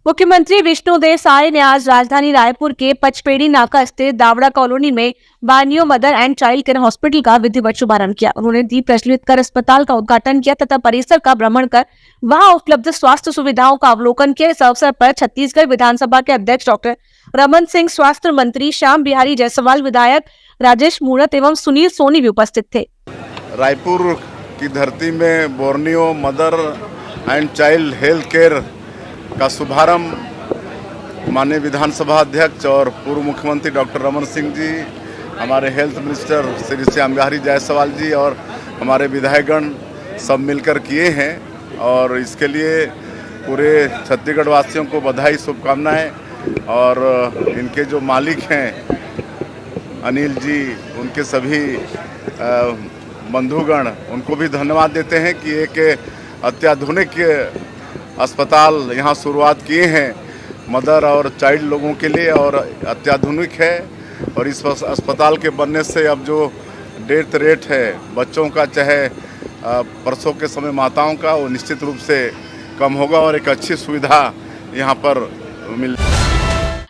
मुख्यमंत्री विष्णुदेव साय ने आज राजधानी रायपुर के पचपेड़ी नाका स्थित दावड़ा कॉलोनी में बानियो mother and child care hospital का विधिवत शुभारंभ किया। उन्होंने दीप प्रज्वलित कर अस्पताल का उद्घाटन किया तथा परिसर का भ्रमण कर वहां उपलब्ध स्वास्थ्य सुविधाओं का अवलोकन किया। इस अवसर पर छत्तीसगढ़ विधानसभा के अध्यक्ष डॉक्टर रमन सिंह, स्वास्थ्य मंत्री श्याम बिहारी जायसवाल, विधायक राजेश मूणत एवं सुनील सोनी भी उपस्थित थे। रायपुर की धरती में Borneo mother and child health care का शुभारंभ माननीय विधानसभा अध्यक्ष और पूर्व मुख्यमंत्री डॉक्टर रमन सिंह जी, हमारे हेल्थ मिनिस्टर श्री श्याम बिहारी जायसवाल जी और हमारे विधायकगण सब मिलकर किए हैं। और इसके लिए पूरे छत्तीसगढ़ वासियों को बधाई, शुभकामनाएं। और इनके जो मालिक हैं अनिल जी, उनके सभी बंधुगण, उनको भी धन्यवाद देते हैं कि एक अत्याधुनिक अस्पताल यहाँ शुरुआत किए हैं मदर और चाइल्ड लोगों के लिए, और अत्याधुनिक है। और इस अस्पताल के बनने से अब जो डेथ रेट है बच्चों का चाहे प्रसव के समय माताओं का, वो निश्चित रूप से कम होगा और एक अच्छी सुविधा यहाँ पर मिल।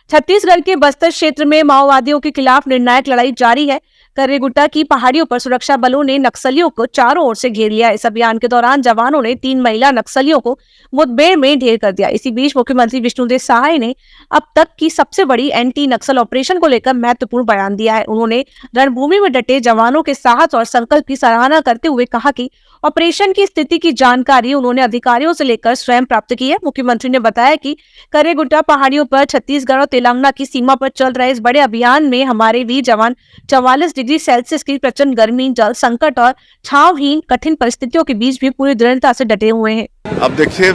छत्तीसगढ़ के बस्तर क्षेत्र में माओवादियों के खिलाफ निर्णायक लड़ाई जारी है। करेगुट्टा की पहाड़ियों पर सुरक्षा बलों ने नक्सलियों को चारों ओर से घेर लिया। इस अभियान के दौरान जवानों ने 3 महिला नक्सलियों को मुठभेड़ में ढेर कर दिया। इसी बीच मुख्यमंत्री विष्णुदेव साय ने अब तक की सबसे बड़ी एंटी नक्सल ऑपरेशन को लेकर महत्वपूर्ण बयान दिया है। उन्होंने रणभूमि में डटे जवानों के साहस और संकल्प की सराहना करते हुए कहा कि ऑपरेशन की स्थिति की जानकारी उन्होंने अधिकारियों से लेकर स्वयं प्राप्त की है। मुख्यमंत्री ने बताया कि करेगुट्टा पहाड़ियों पर छत्तीसगढ़ और तेलंगाना की सीमा पर चल रहे इस बड़े अभियान में हमारे वीर जवान 44 डिग्री सेल्सियस की प्रचंड गर्मी, जल संकट और छावहीन कठिन परिस्थितियों के बीच भी पूरी दृढ़ता से डटे हुए हैं। अब देखिए,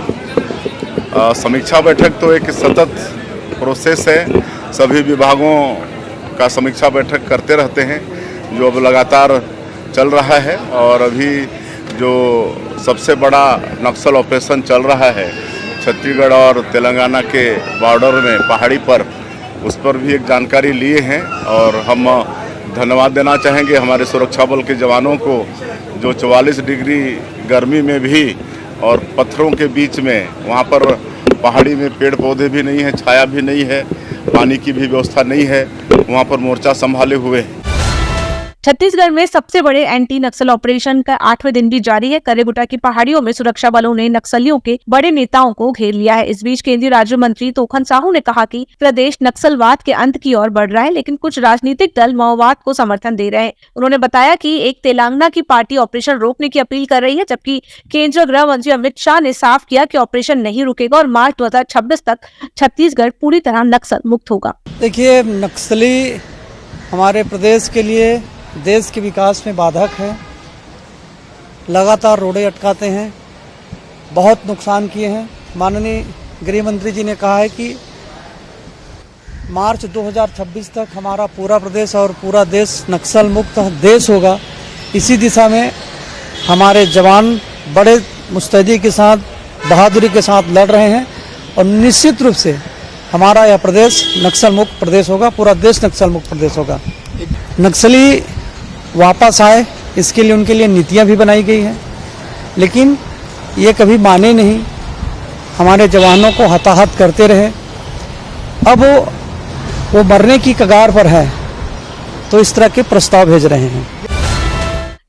समीक्षा बैठक तो एक सतत प्रोसेस है। सभी विभागों का समीक्षा बैठक करते रहते हैं, जो अब लगातार चल रहा है। और अभी जो सबसे बड़ा नक्सल ऑपरेशन चल रहा है छत्तीसगढ़ और तेलंगाना के बॉर्डर में पहाड़ी पर, उस पर भी एक जानकारी लिए हैं। और हम धन्यवाद देना चाहेंगे हमारे सुरक्षा बल के जवानों को, जो 44 डिग्री गर्मी में भी और पत्थरों के बीच में, वहाँ पर पहाड़ी में पेड़ पौधे भी नहीं है, छाया भी नहीं है, पानी की भी व्यवस्था नहीं है, वहाँ पर मोर्चा संभाले हुए हैं। छत्तीसगढ़ में सबसे बड़े एंटी नक्सल ऑपरेशन का 8वें दिन भी जारी है। करेगुट्टा की पहाड़ियों में सुरक्षा बलों ने नक्सलियों के बड़े नेताओं को घेर लिया है। इस बीच केंद्रीय राज्य मंत्री तोखन साहू ने कहा कि प्रदेश नक्सलवाद के अंत की ओर बढ़ रहा है, लेकिन कुछ राजनीतिक दल माओवाद को समर्थन दे रहे हैं। उन्होंने बताया कि एक तेलंगाना की पार्टी ऑपरेशन रोकने की अपील कर रही है, जबकि केंद्रीय गृह मंत्री अमित शाह ने साफ किया कि ऑपरेशन नहीं रुकेगा और मार्च 2026 तक छत्तीसगढ़ पूरी तरह नक्सल मुक्त होगा। देखिए, नक्सली हमारे प्रदेश के लिए, देश के विकास में बाधक है। लगातार रोड़े अटकाते हैं, बहुत नुकसान किए हैं। माननीय गृह मंत्री जी ने कहा है कि मार्च 2026 तक हमारा पूरा प्रदेश और पूरा देश नक्सल मुक्त देश होगा। इसी दिशा में हमारे जवान बड़े मुस्तैदी के साथ, बहादुरी के साथ लड़ रहे हैं और निश्चित रूप से हमारा यह प्रदेश नक्सल मुक्त प्रदेश होगा, पूरा देश नक्सल मुक्त प्रदेश होगा। नक्सली वापस आए, इसके लिए उनके लिए नीतियाँ भी बनाई गई हैं, लेकिन ये कभी माने नहीं, हमारे जवानों को हताहत करते रहे। अब वो मरने की कगार पर है, तो इस तरह के प्रस्ताव भेज रहे हैं।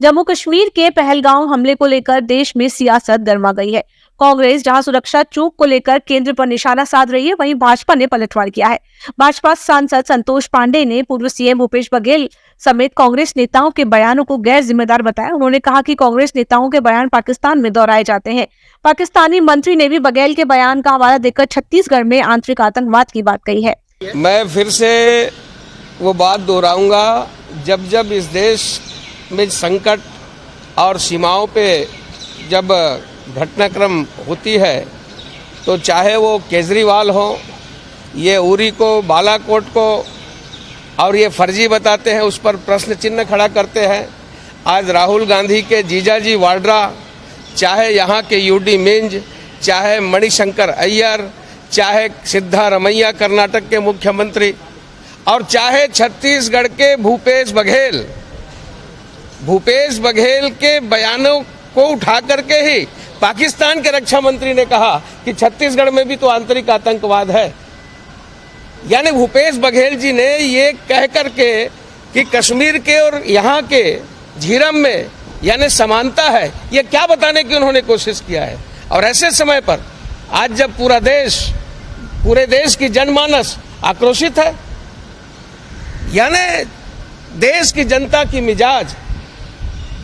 जम्मू कश्मीर के पहलगांव हमले को लेकर देश में सियासत गर्मा गई है। कांग्रेस जहां सुरक्षा चूक को लेकर केंद्र पर निशाना साध रही है, वहीं भाजपा ने पलटवार किया है। भाजपा सांसद संतोष पांडे ने पूर्व सीएम भूपेश बघेल समेत कांग्रेस नेताओं के बयानों को गैर जिम्मेदार बताया। उन्होंने कहा कि कांग्रेस नेताओं के बयान पाकिस्तान में दोहराए जाते हैं। पाकिस्तानी मंत्री ने भी बघेल के बयान का हवाला देकर छत्तीसगढ़ में आंतरिक आतंकवाद की बात कही है। मैं फिर से वो बात दोहराऊंगा, जब जब इस देश में संकट और सीमाओं पे जब घटनाक्रम होती है, तो चाहे वो केजरीवाल हो, ये उरी को, बालाकोट को, और ये फर्जी बताते हैं, उस पर प्रश्न चिन्ह खड़ा करते हैं। आज राहुल गांधी के जीजाजी वाड्रा, चाहे यहाँ के यूडी मिंज, चाहे मणिशंकर अय्यर, चाहे सिद्धारमैया कर्नाटक के मुख्यमंत्री, और चाहे छत्तीसगढ़ के भूपेश बघेल के बयानों को उठा करके ही पाकिस्तान के रक्षा मंत्री ने कहा कि छत्तीसगढ़ में भी तो आंतरिक आतंकवाद है। यानी भूपेश बघेल जी ने ये कह करके कि कश्मीर के और यहाँ के झीरम में यानी समानता है, ये क्या बताने की उन्होंने कोशिश किया है। और ऐसे समय पर आज जब पूरे देश की जनमानस आक्रोशित है, यानी देश की जनता की मिजाज,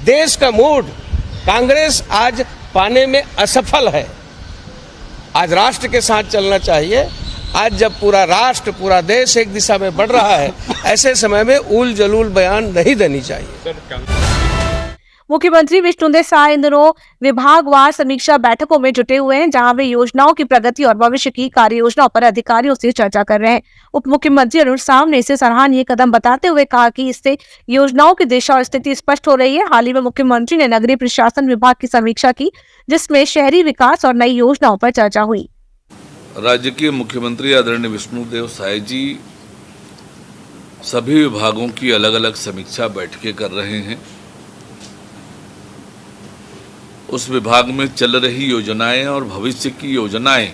देश का मूड कांग्रेस आज पाने में असफल है। आज राष्ट्र के साथ चलना चाहिए। आज जब पूरा राष्ट्र, पूरा देश एक दिशा में बढ़ रहा है, ऐसे समय में उल जलूल बयान नहीं देनी चाहिए। मुख्यमंत्री विष्णुदेव साय इन दिनों विभागवार समीक्षा बैठकों में जुटे हुए हैं, जहां वे योजनाओं की प्रगति और भविष्य की कार्य योजनाओं पर अधिकारियों से चर्चा कर रहे हैं। उप मुख्यमंत्री अरुण साव ने इसे सराहनीय कदम बताते हुए कहा कि इससे योजनाओं की दिशा और स्थिति स्पष्ट हो रही है। हाल ही में मुख्यमंत्री ने नगरीय प्रशासन विभाग की समीक्षा की, जिसमें शहरी विकास और नई योजनाओं पर चर्चा हुई। राज्य के मुख्यमंत्री आदरणीय विष्णुदेव साय जी सभी विभागों की अलग अलग समीक्षा बैठकें कर रहे हैं। उस विभाग में चल रही योजनाएं और भविष्य की योजनाएं,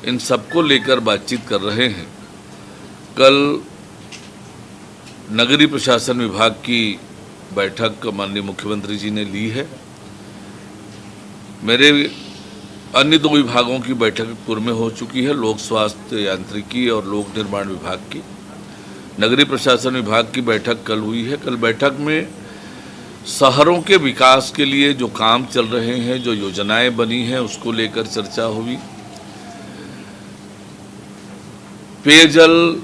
इन सबको लेकर बातचीत कर रहे हैं। कल नगरीय प्रशासन विभाग की बैठक माननीय मुख्यमंत्री जी ने ली है। मेरे अन्य दो विभागों की बैठक पूर्व में हो चुकी है, लोक स्वास्थ्य यांत्रिकी और लोक निर्माण विभाग की। नगरीय प्रशासन विभाग की बैठक कल हुई है। कल बैठक में शहरों के विकास के लिए जो काम चल रहे हैं, जो योजनाएं बनी हैं, उसको लेकर चर्चा हुई। पेयजल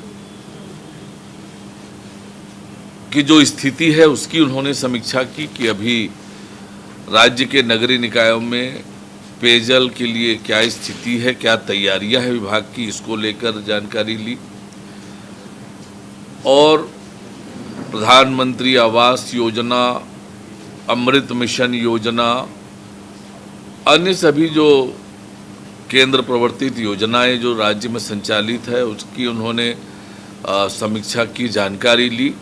की जो स्थिति है उसकी उन्होंने समीक्षा की कि अभी राज्य के नगरीय निकायों में पेयजल के लिए क्या स्थिति है, क्या तैयारियां हैं विभाग की, इसको लेकर जानकारी ली। और प्रधानमंत्री आवास योजना, अमृत मिशन योजना, अन्य सभी जो केंद्र प्रवर्तित योजनाएं जो राज्य में संचालित है, उसकी उन्होंने समीक्षा की, जानकारी ली।